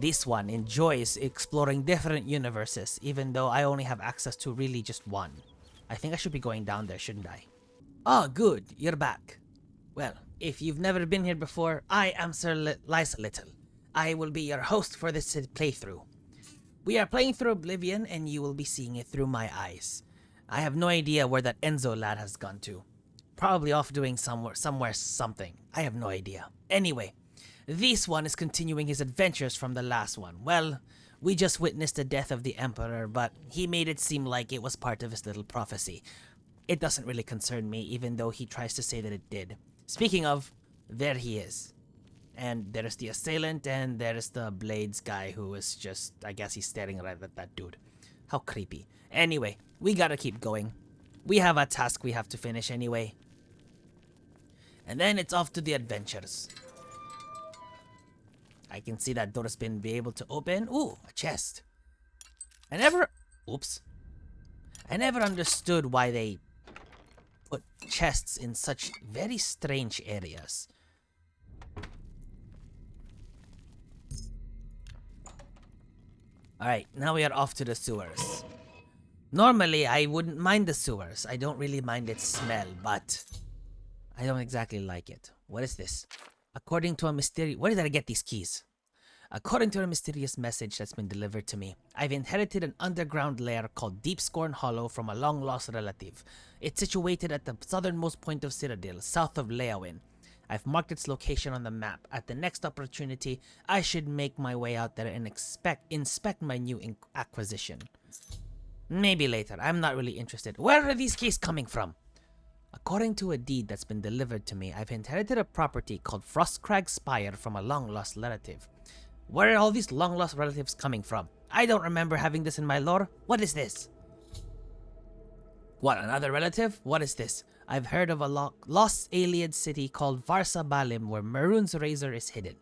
This one enjoys exploring different universes, even though I only have access to really just one. I think I should be going down there, shouldn't I? Oh, good, you're back. Well, if you've never been here before, I am Sir Liza Little. I will be your host for this playthrough. We are playing through Oblivion, and you will be seeing it through my eyes. I have no idea where that Enzo lad has gone to. Probably off doing something. I have no idea. Anyway, this one is continuing his adventures from the last one. Well, we just witnessed the death of the Emperor, but he made it seem like it was part of his little prophecy. It doesn't really concern me, even though he tries to say that it did. Speaking of, there he is. And there's the assailant, and there's the Blades guy who is just, I guess he's staring right at that dude. How creepy. Anyway, we gotta keep going. We have a task we have to finish anyway. And then it's off to the adventures. I can see that door's been able to open. Ooh, a chest. I never understood why they put chests in such very strange areas. Alright, now we are off to the sewers. Normally, I wouldn't mind the sewers. I don't really mind its smell, but I don't exactly like it. What is this? According to a mysterious... Where did I get these keys? According to a mysterious message that's been delivered to me, I've inherited an underground lair called Deep Scorn Hollow from a long-lost relative. It's situated at the southernmost point of Citadel, south of Leowin. I've marked its location on the map. At the next opportunity, I should make my way out there and inspect my new acquisition. Maybe later. I'm not really interested. Where are these keys coming from? According to a deed that's been delivered to me, I've inherited a property called Frostcrag Spire from a long-lost relative. Where are all these long-lost relatives coming from? I don't remember having this in my lore. What is this? What, another relative? What is this? I've heard of a lost alien city called Varsa Balim where Maroon's razor is hidden.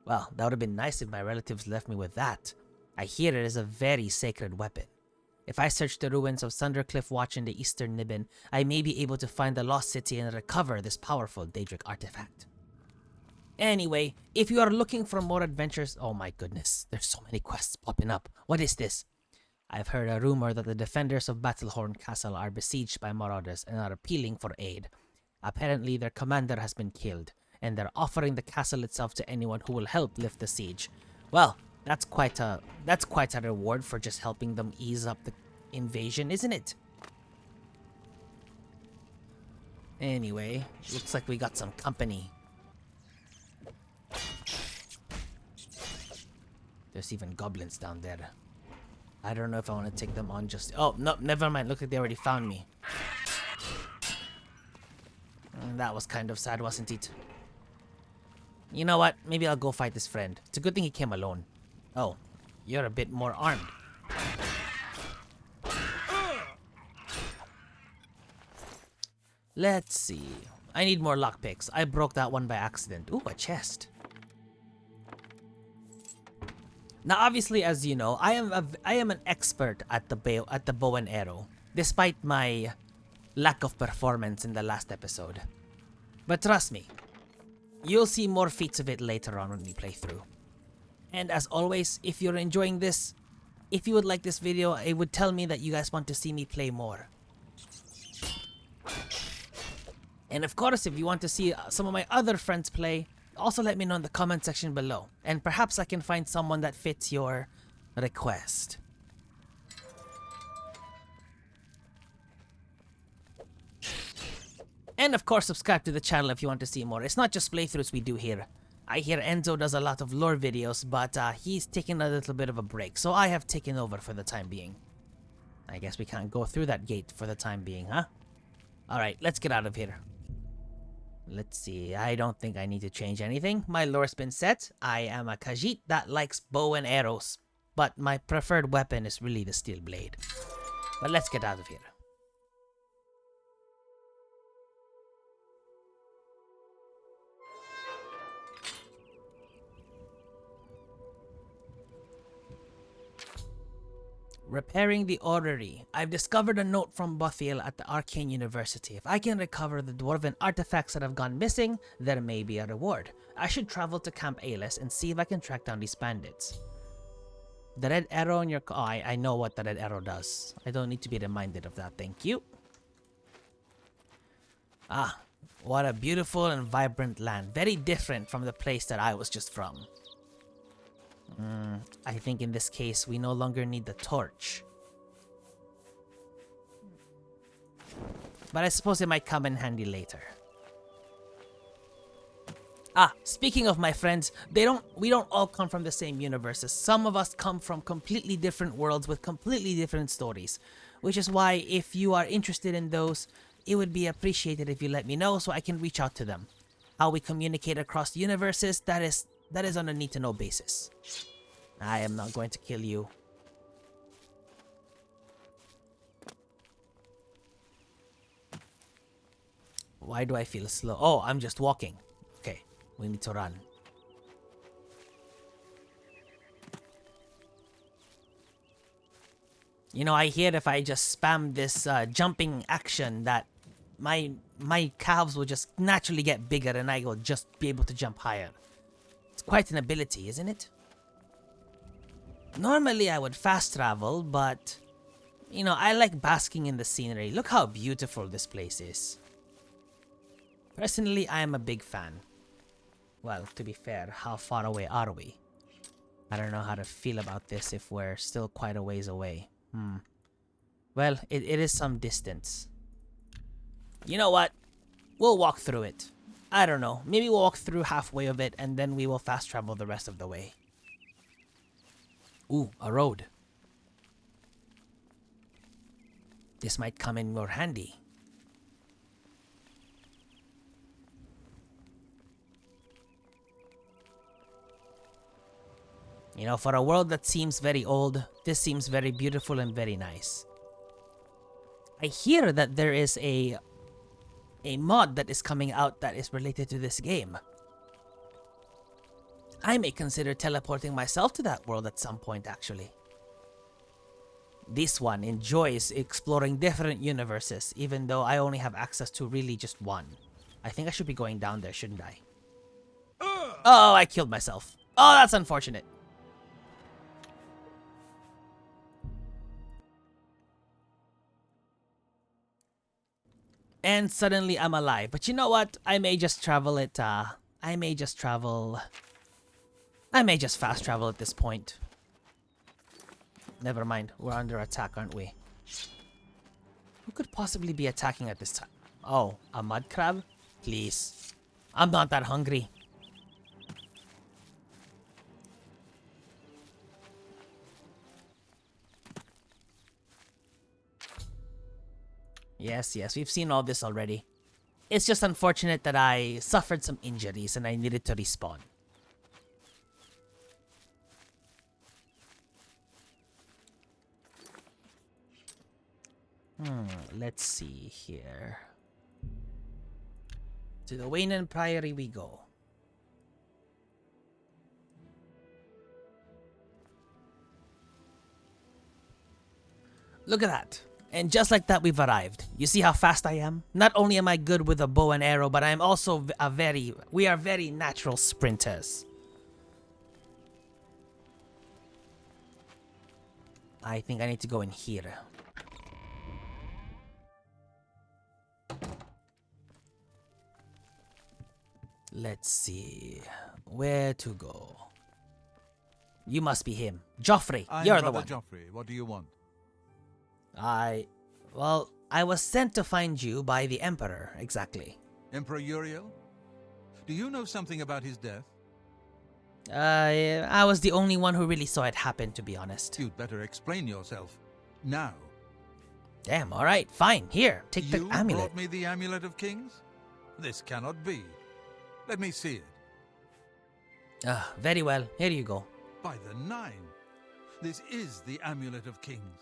Well, that would have been nice if my relatives left me with that. I hear it is a very sacred weapon. If I search the ruins of Sundercliff Watch in the Eastern Nibbin, I may be able to find the lost city and recover this powerful Daedric artifact. Anyway, if you are looking for more adventures... Oh my goodness, there's so many quests popping up. What is this? I've heard a rumor that the defenders of Battlehorn Castle are besieged by marauders and are appealing for aid. Apparently, their commander has been killed, and they're offering the castle itself to anyone who will help lift the siege. Well, that's quite a reward for just helping them ease up the invasion, isn't it? Anyway, looks like we got some company. There's even goblins down there. I don't know if I want to take them on just... Oh, no, never mind. Look like they already found me. That was kind of sad, wasn't it? You know what? Maybe I'll go fight this friend. It's a good thing he came alone. Oh, you're a bit more armed. Let's see. I need more lockpicks. I broke that one by accident. Ooh, a chest. Now, obviously, as you know, I am an expert at the bow and arrow, despite my lack of performance in the last episode. But trust me, you'll see more feats of it later on when we play through. And as always, if you're enjoying this, if you would like this video, it would tell me that you guys want to see me play more. And of course, if you want to see some of my other friends play, also let me know in the comment section below, and perhaps I can find someone that fits your request. And of course, subscribe to the channel if you want to see more. It's not just playthroughs we do here. I hear Enzo does a lot of lore videos, but he's taking a little bit of a break, so I have taken over for the time being. I guess we can't go through that gate for the time being, huh? Alright, let's get out of here. Let's see, I don't think I need to change anything. My lore's been set. I am a KHAJIIT that likes bow and arrows, but my preferred weapon is really the steel blade. But let's get out of here. Repairing the orrery. I've discovered a note from Bothiel at the Arcane University. If I can recover the dwarven artifacts that have gone missing, there may be a reward. I should travel to Camp Aelus and see if I can track down these bandits. The red arrow on your... Oh, I know what the red arrow does. I don't need to be reminded of that. Thank you. Ah, what a beautiful and vibrant land. Very different from the place that I was just from. I think in this case, we no longer need the torch. But I suppose it might come in handy later. Ah, speaking of my friends, we don't all come from the same universes. Some of us come from completely different worlds with completely different stories. Which is why if you are interested in those, it would be appreciated if you let me know so I can reach out to them. How we communicate across universes, that is on a need-to-know basis. I am not going to kill you. Why do I feel slow? Oh, I'm just walking. Okay, we need to run. You know, I hear if I just spam this jumping action that my calves will just naturally get bigger and I will just be able to jump higher. It's quite an ability, isn't it? Normally I would fast travel, but you know, I like basking in the scenery. Look how beautiful this place is. Personally, I am a big fan. Well, to be fair, how far away are we? I don't know how to feel about this if we're still quite a ways away. Well, it is some distance. You know what? We'll walk through it. I don't know. Maybe we'll walk through halfway of it and then we will fast travel the rest of the way. Ooh, a road. This might come in more handy. You know, for a world that seems very old, this seems very beautiful and very nice. I hear that there is a mod that is coming out that is related to this game. I may consider teleporting myself to that world at some point, actually. This one enjoys exploring different universes, even though I only have access to really just one. I think I should be going down there, shouldn't I? Oh, I killed myself. Oh, that's unfortunate. And suddenly I'm alive. But you know what? I may just travel it, I may just fast travel at this point. Never mind. We're under attack, aren't we? Who could possibly be attacking at this time? Oh, a mud crab? Please. I'm not that hungry. Yes, we've seen all this already. It's just unfortunate that I suffered some injuries and I needed to respawn. Let's see here. To the Wayne Priory we go. Look at that. And just like that, we've arrived. You see how fast I am? Not only am I good with a bow and arrow, but I'm also we are very natural sprinters. I think I need to go in here. Let's see. Where to go? You must be him. Joffrey, you're the one. Joffrey, what do you want? Well, I was sent to find you by the Emperor, exactly. Emperor Uriel? Do you know something about his death? I was the only one who really saw it happen, to be honest. You'd better explain yourself. Now. Damn, alright, fine. Here, take the amulet. You brought me the Amulet of Kings? This cannot be. Let me see it. Very well. Here you go. By the Nine. This is the Amulet of Kings.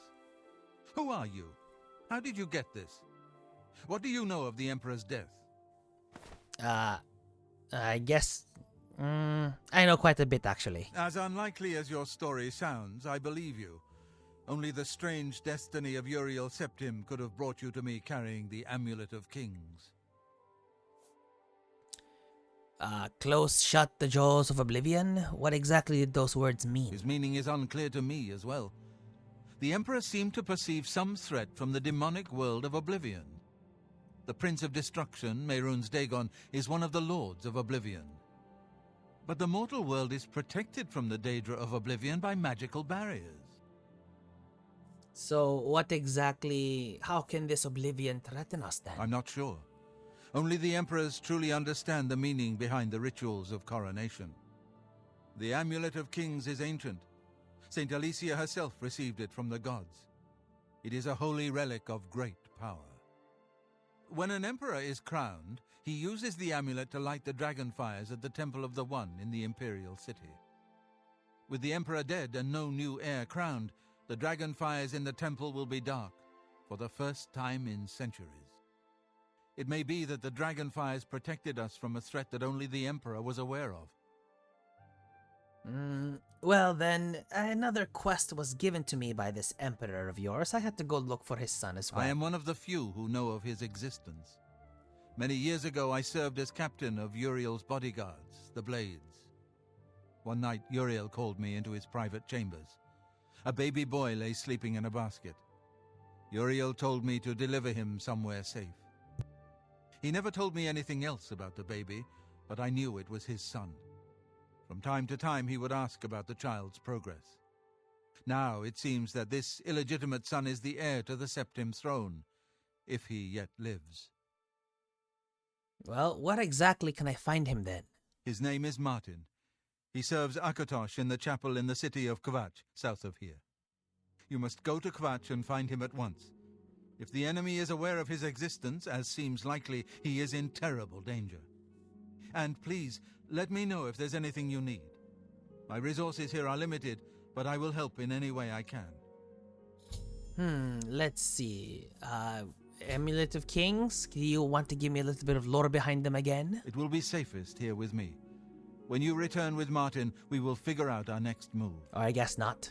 Who are you? How did you get this? What do you know of the Emperor's death? I guess... I know quite a bit, actually. As unlikely as your story sounds, I believe you. Only the strange destiny of Uriel Septim could have brought you to me carrying the Amulet of Kings. Close shut the jaws of Oblivion? What exactly did those words mean? His meaning is unclear to me as well. The Emperor seemed to perceive some threat from the demonic world of Oblivion. The Prince of Destruction, Mehrunes Dagon, is one of the Lords of Oblivion. But the mortal world is protected from the Daedra of Oblivion by magical barriers. So what exactly... How can this Oblivion threaten us then? I'm not sure. Only the Emperors truly understand the meaning behind the rituals of coronation. The Amulet of Kings is ancient. Saint Alicia herself received it from the gods. It is a holy relic of great power. When an emperor is crowned, he uses the amulet to light the dragon fires at the Temple of the One in the imperial city. With the emperor dead and no new heir crowned, the dragon fires in the temple will be dark for the first time in centuries. It may be that the dragon fires protected us from a threat that only the emperor was aware of. Well then, another quest was given to me by this emperor of yours. I had to go look for his son as well. I am one of the few who know of his existence. Many years ago I served as captain of Uriel's bodyguards, the Blades. One night Uriel called me into his private chambers. A baby boy lay sleeping in a basket. Uriel told me to deliver him somewhere safe. He never told me anything else about the baby, but I knew it was his son. From time to time he would ask about the child's progress. Now it seems that this illegitimate son is the heir to the Septim throne, if he yet lives. Well, what exactly can I find him then? His name is Martin. He serves Akatosh in the chapel in the city of KHAJIIT, south of here. You must go to KHAJIIT and find him at once. If the enemy is aware of his existence, as seems likely, he is in terrible danger. And please, let me know if there's anything you need. My resources here are limited, but I will help in any way I can. Let's see. Amulet of Kings? Do you want to give me a little bit of lore behind them again? It will be safest here with me. When you return with Martin, we will figure out our next move. Or I guess not.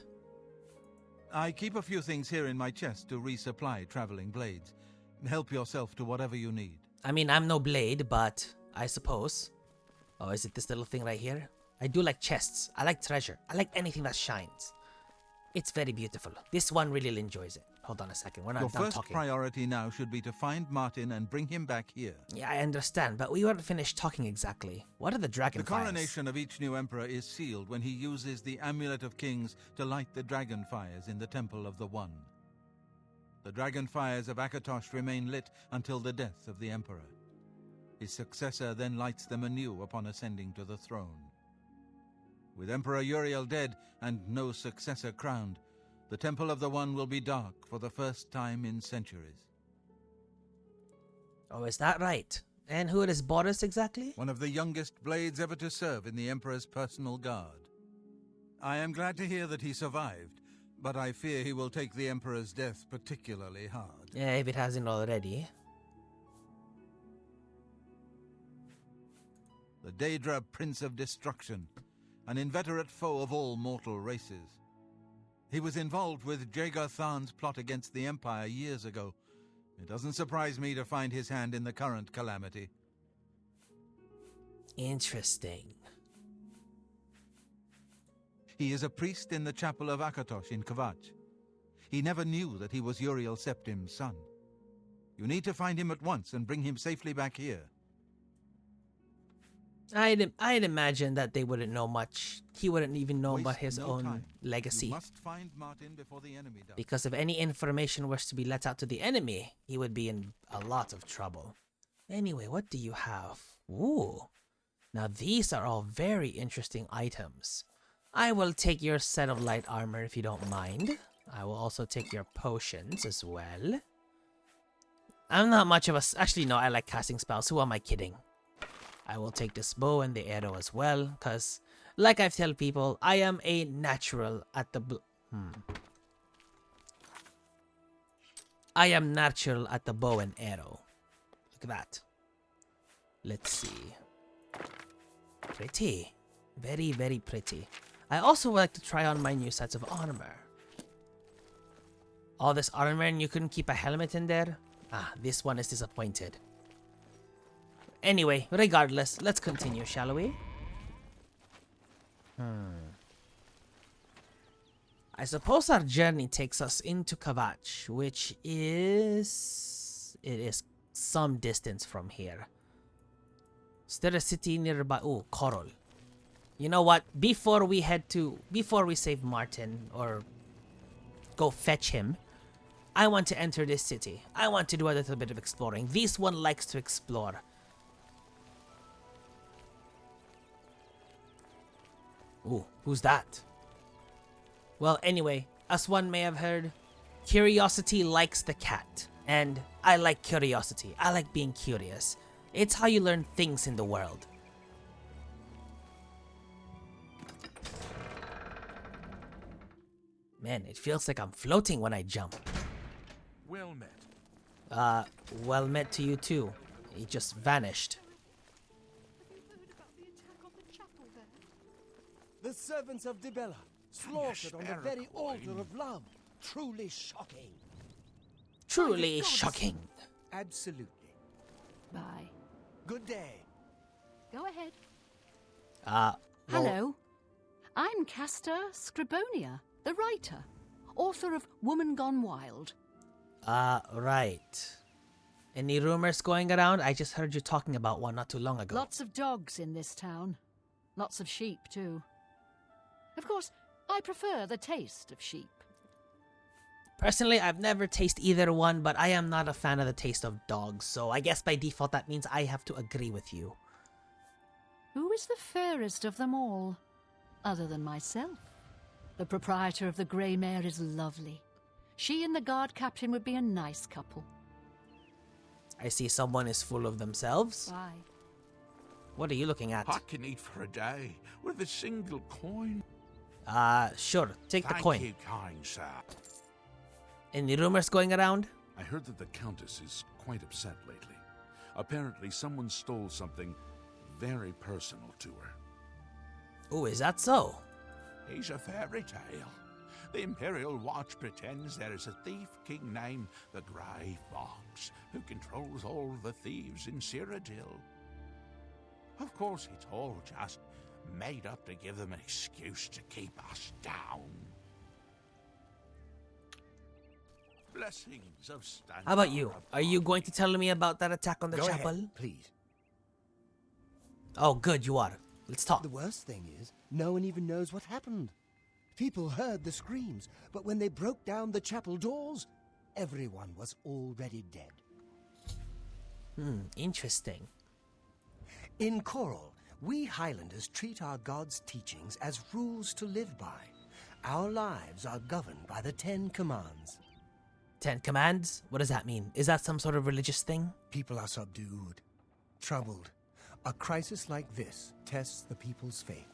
I keep a few things here in my chest to resupply traveling blades. Help yourself to whatever you need. I mean, I'm no blade, but I suppose. Oh, is it this little thing right here? I do like chests. I like treasure. I like anything that shines. It's very beautiful. This one really enjoys it. Hold on a second. We're not Your done first talking. priority now should be to find Martin and bring him back here. Yeah, I understand, but we weren't finished talking exactly. What are the dragon The fires? coronation of each new emperor is sealed when he uses the Amulet of Kings to light the dragon fires in the Temple of the One. The dragon fires of Akatosh remain lit until the death of the emperor. His successor then lights them anew upon ascending to the throne. With Emperor Uriel dead and no successor crowned, the Temple of the One will be dark for the first time in centuries. Oh, is that right? And who is Boris exactly? One of the youngest blades ever to serve in the Emperor's personal guard. I am glad to hear that he survived, but I fear he will take the Emperor's death particularly hard. Yeah, if it hasn't already. The Daedra Prince of Destruction, an inveterate foe of all mortal races. He was involved with Jagar Tharn's plot against the Empire years ago. It doesn't surprise me to find his hand in the current calamity. Interesting. He is a priest in the chapel of Akatosh in KHAJIIT. He never knew that he was Uriel Septim's son. You need to find him at once and bring him safely back here. I'd imagine that they wouldn't know much. He wouldn't even know about Waste his no own time. legacy. You must find Martin before the enemy does. Because if any information was to be let out to the enemy, he would be in a lot of trouble. Anyway, what do you have? Ooh. Now these are all very interesting items. I will take your set of light armor if you don't mind. I will also take your potions as well. I'm not much of a... Actually, no, I like casting spells. Who am I kidding? I will take this bow and the arrow as well, because, like I've told people, I am a natural at the... I am natural at the bow and arrow. Look at that. Let's see. Pretty. Very, very pretty. I also would like to try on my new sets of armor. All this armor and you couldn't keep a helmet in there? Ah, this one is disappointed. Anyway, regardless, let's continue, shall we? I suppose our journey takes us into KHAJIIT, which is... It is some distance from here. Is there a city nearby? Oh, Korol. You know what? Before we save Martin, or go fetch him, I want to enter this city. I want to do a little bit of exploring. This one likes to explore. Ooh, who's that? Well, anyway, as one may have heard, curiosity likes the cat. And I like curiosity. I like being curious. It's how you learn things in the world. Man, it feels like I'm floating when I jump. Well met. Well met to you too. He just vanished. The servants of Dibella, slaughtered on the very altar of love. Truly shocking. Truly shocking. Absolutely. Bye. Good day. Go ahead. Well, Hello. I'm Castor Scribonia, the writer, author of Woman Gone Wild. Right. Any rumors going around? I just heard you talking about one not too long ago. Lots of dogs in this town. Lots of sheep, too. Of course, I prefer the taste of sheep. Personally, I've never tasted either one, but I am not a fan of the taste of dogs, so I guess by default that means I have to agree with you. Who is the fairest of them all, other than myself? The proprietor of the Grey Mare is lovely. She and the guard captain would be a nice couple. I see someone is full of themselves. Bye. What are you looking at? I can eat for a day with a single coin. Sure. Take the coin. Thank you, kind sir. Any rumors going around? I heard that the Countess is quite upset lately. Apparently someone stole something very personal to her. Oh, is that so? He's a fairy tale. The Imperial Watch pretends there is a thief king named the Grey Fox who controls all the thieves in Cyrodiil. Of course, it's all just made up to give them an excuse to keep us down. Blessings of Stan. How about you? Are you going to tell me about that attack on the Go chapel? ahead, please. Oh, good, you are. Let's talk. The worst thing is, no one even knows what happened. People heard the screams, but when they broke down the chapel doors, everyone was already dead. Interesting. In Korol, we Highlanders treat our god's teachings as rules to live by. Our lives are governed by the 10 Commands. 10 commands? What does that mean? Is that some sort of religious thing? People are subdued, troubled. A crisis like this tests the people's faith.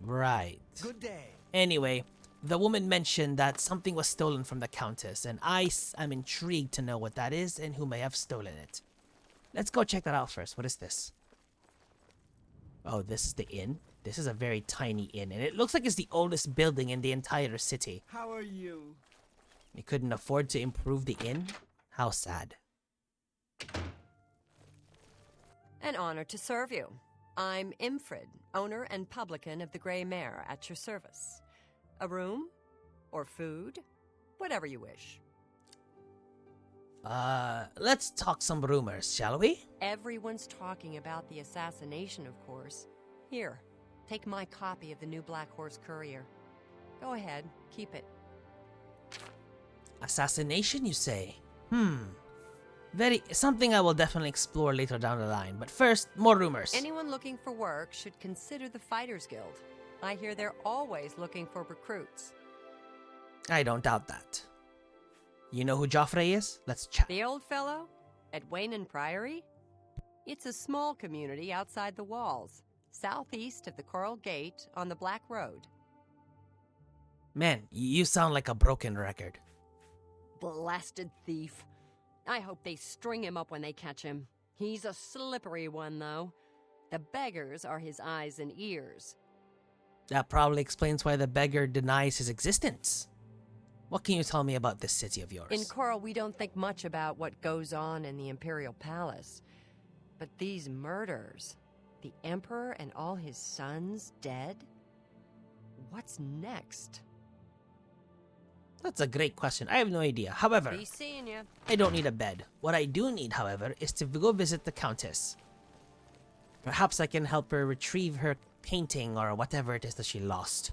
Right. Good day. Anyway, the woman mentioned that something was stolen from the Countess, and I am intrigued to know what that is and who may have stolen it. Let's go check that out first. What is this? Oh, this is the inn. This is a very tiny inn, and it looks like it's the oldest building in the entire city. How are you? They couldn't afford to improve the inn? How sad. An honor to serve you. I'm Imfrid, owner and publican of the Grey Mare, at your service. A room? Or food? Whatever you wish. Let's talk some rumors, shall we? Everyone's talking about the assassination, of course. Here, take my copy of the new Black Horse Courier. Go ahead, keep it. Assassination, you say? Something I will definitely explore later down the line. But first, more rumors. Anyone looking for work should consider the Fighters Guild. I hear they're always looking for recruits. I don't doubt that. You know who Joffrey is? Let's chat. The old fellow? At Wayne Priory? It's a small community outside the walls, southeast of the Coral Gate on the Black Road. Man, you sound like a broken record. Blasted thief. I hope they string him up when they catch him. He's a slippery one, though. The beggars are his eyes and ears. That probably explains why the beggar denies his existence. What can you tell me about this city of yours? In Coral, we don't think much about what goes on in the Imperial Palace. But these murders, the Emperor and all his sons dead? What's next? That's a great question. I have no idea. However, Be seeing ya. I don't need a bed. What I do need, however, is to go visit the Countess. Perhaps I can help her retrieve her painting or whatever it is that she lost.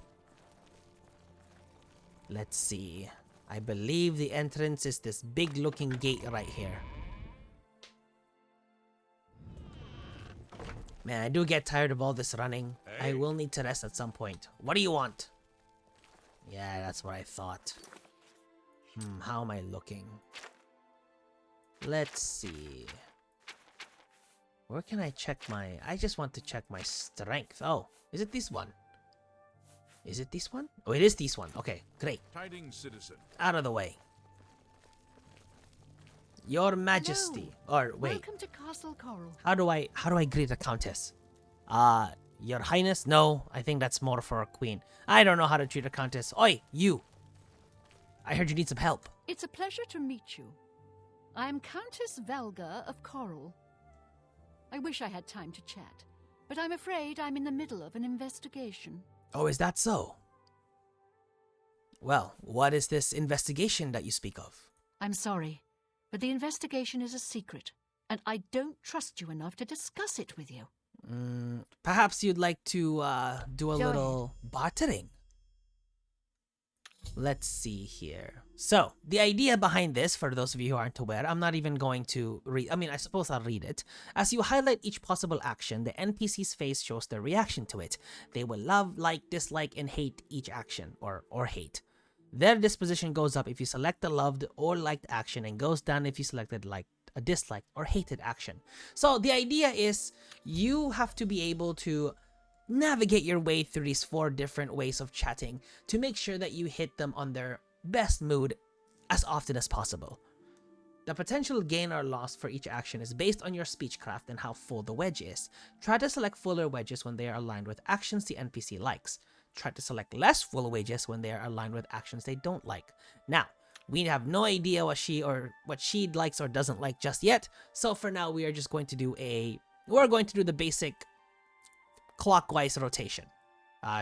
Let's see. I believe the entrance is this big looking gate right here. Man, I do get tired of all this running. I will need to rest at some point. What do you want? Yeah, that's what I thought. How am I looking? Let's see. Where can I check my... I just want to check my strength. Oh, is it this one? Is it this one? Oh, it is this one. Okay, great. Tidings, citizen. Out of the way. Your Majesty. Or wait. Welcome to Castle Coral. How do I greet a countess? Your Highness? No, I think that's more for a queen. I don't know how to treat a countess. Oi, you. I heard you need some help. It's a pleasure to meet you. I am Countess Velga of Coral. I wish I had time to chat, but I'm afraid I'm in the middle of an investigation. Oh, is that so? Well, what is this investigation that you speak of? I'm sorry, but the investigation is a secret, and I don't trust you enough to discuss it with you. Perhaps you'd like to do a Go little bartering. Let's see here. So, the idea behind this, for those of you who aren't aware, I'm not even going to read. I mean, I suppose I'll read it. As you highlight each possible action, the NPC's face shows their reaction to it. They will love, like, dislike, and hate each action, or hate. Their disposition goes up if you select the loved or liked action, and goes down if you selected like a disliked or hated action. So the idea is you have to be able to navigate your way through these 4 different ways of chatting to make sure that you hit them on their best mood as often as possible. The potential gain or loss for each action is based on your speechcraft and how full the wedge is. Try to select fuller wedges when they are aligned with actions the NPC likes. Try to select less full wedges when they are aligned with actions they don't like. Now, we have no idea what she likes or doesn't like just yet, so for now we are just going to do the basic clockwise rotation.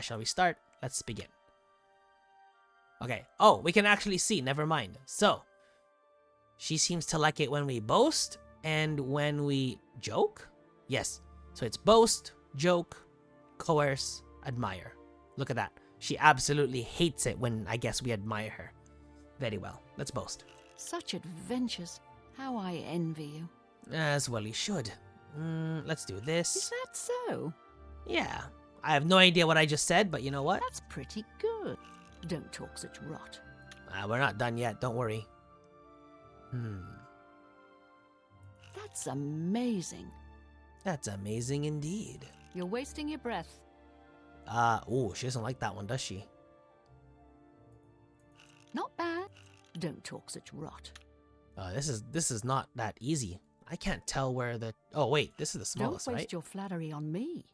Shall we start? Let's begin. Okay. Oh, we can actually see. Never mind. So, she seems to like it when we boast and when we joke. Yes. So it's boast, joke, coerce, admire. Look at that. She absolutely hates it when I guess we admire her. Very well. Let's boast. Such adventures. How I envy you. As well you should. Let's do this. Is that so? Yeah. I have no idea what I just said, but you know what? That's pretty good. Don't talk such rot. We're not done yet. Don't worry. That's amazing. That's amazing indeed. You're wasting your breath. Oh, she doesn't like that one, does she? Not bad. Don't talk such rot. This is not that easy. I can't tell where the... Oh, wait. This is the smallest, Don't waste right? your flattery on me.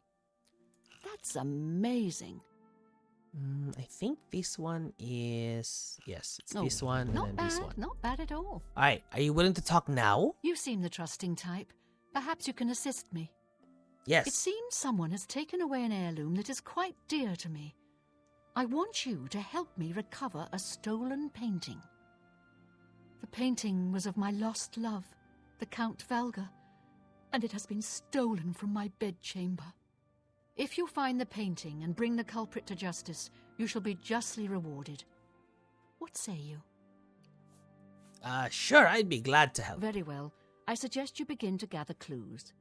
That's amazing. I think this one is... Yes, it's Oh, this one and not then bad, this one. not bad at all. Alright, are you willing to talk now? You seem the trusting type. Perhaps you can assist me. Yes. It seems someone has taken away an heirloom that is quite dear to me. I want you to help me recover a stolen painting. The painting was of my lost love, the Count Valga, and it has been stolen from my bedchamber. If you find the painting and bring the culprit to justice, you shall be justly rewarded. What say you? Sure, I'd be glad to help. Very well. I suggest you begin to gather clues.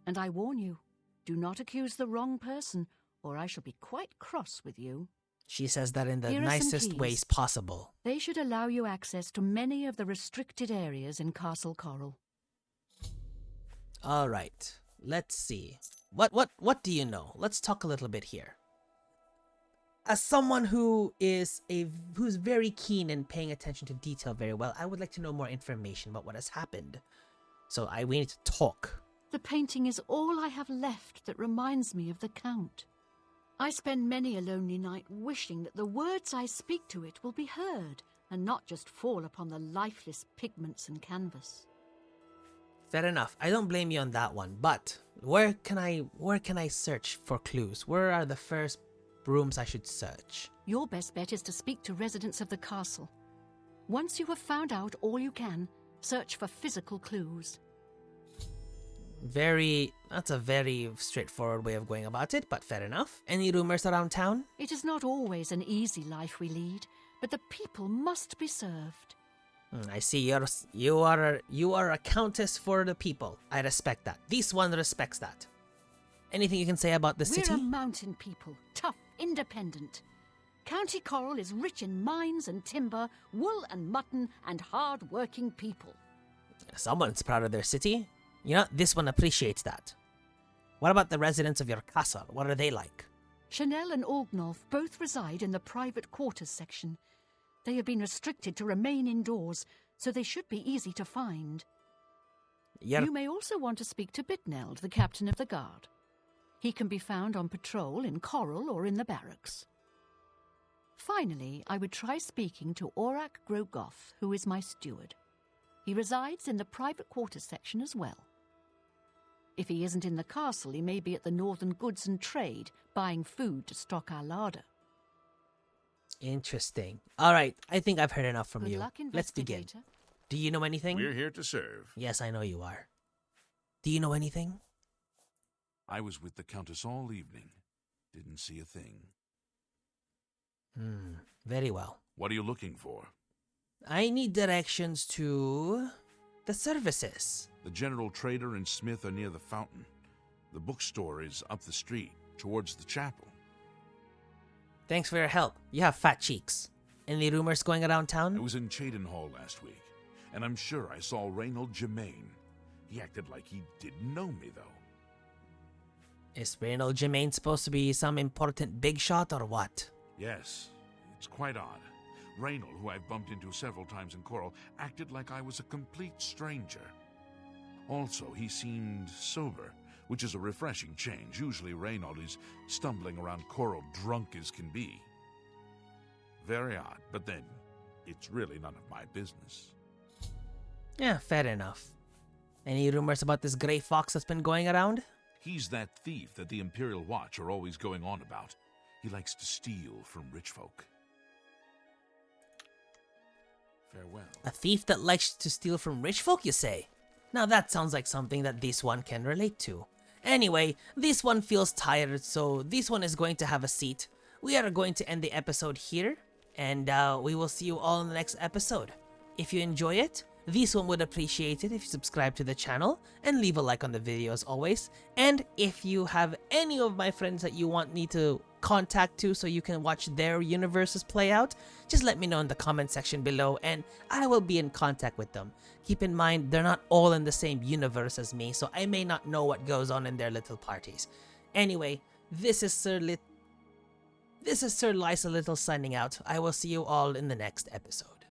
And I warn you, do not accuse the wrong person, or I shall be quite cross with you. She says that in the Here are some nicest keys. ways possible. They should allow you access to many of the restricted areas in Castle Coral. Alright, let's see. What do you know? Let's talk a little bit here. As someone who's very keen and paying attention to detail very well, I would like to know more information about what has happened. So we need to talk. The painting is all I have left that reminds me of the Count. I spend many a lonely night wishing that the words I speak to it will be heard and not just fall upon the lifeless pigments and canvas. Fair enough. I don't blame you on that one, but where can I search for clues? Where are the first rooms I should search? Your best bet is to speak to residents of the castle. Once you have found out all you can, search for physical clues. That's a very straightforward way of going about it, but fair enough. Any rumors around town? It is not always an easy life we lead, but the people must be served. I see you are a countess for the people. I respect that. This one respects that. Anything you can say about the city? We're a mountain people, tough, independent. County Coral is rich in mines and timber, wool and mutton, and hard-working people. Someone's proud of their city. You know, this one appreciates that. What about the residents of your castle? What are they like? Chanel and Orgnolf both reside in the private quarters section. They have been restricted to remain indoors, so they should be easy to find. You may also want to speak to Bitneld, the captain of the guard. He can be found on patrol in Coral or in the barracks. Finally, I would try speaking to Orak Grogoth, who is my steward. He resides in the private quarters section as well. If he isn't in the castle, he may be at the Northern Goods and Trade, buying food to stock our larder. Interesting. All right, I think I've heard enough from Good you. luck, Let's begin. investigator. Do you know anything? We're here to serve. Yes, I know you are. Do you know anything? I was with the Countess all evening. Didn't see a thing. Very well. What are you looking for? I need directions to the services. The general trader and smith are near the fountain. The bookstore is up the street, towards the chapel. Thanks for your help. You have fat cheeks. Any rumors going around I town? was in Chaden Hall last week, and I'm sure I saw Reynold Germain. He acted like he didn't know me, though. Is Reynold Germain supposed to be some important big shot or what? Yes, it's quite odd. Reynold, who I've bumped into several times in Coral, acted like I was a complete stranger. Also, he seemed sober, which is a refreshing change. Usually Reynold is stumbling around Coral drunk as can be. Very odd, but then, it's really none of my business. Yeah, fair enough. Any rumors about this gray fox that's been going around? He's that thief that the Imperial Watch are always going on about. He likes to steal from rich folk. Farewell. A thief that likes to steal from rich folk, you say? Now that sounds like something that this one can relate to. Anyway, this one feels tired, so this one is going to have a seat. We are going to end the episode here, and we will see you all in the next episode. If you enjoy it, this one would appreciate it if you subscribe to the channel and leave a like on the video as always. And if you have any of my friends that you want me to contact to so you can watch their universes play out, just let me know in the comment section below and I will be in contact with them. Keep in mind, they're not all in the same universe as me, so I may not know what goes on in their little parties. Anyway, this is Sir Lysa Little signing out. I will see you all in the next episode.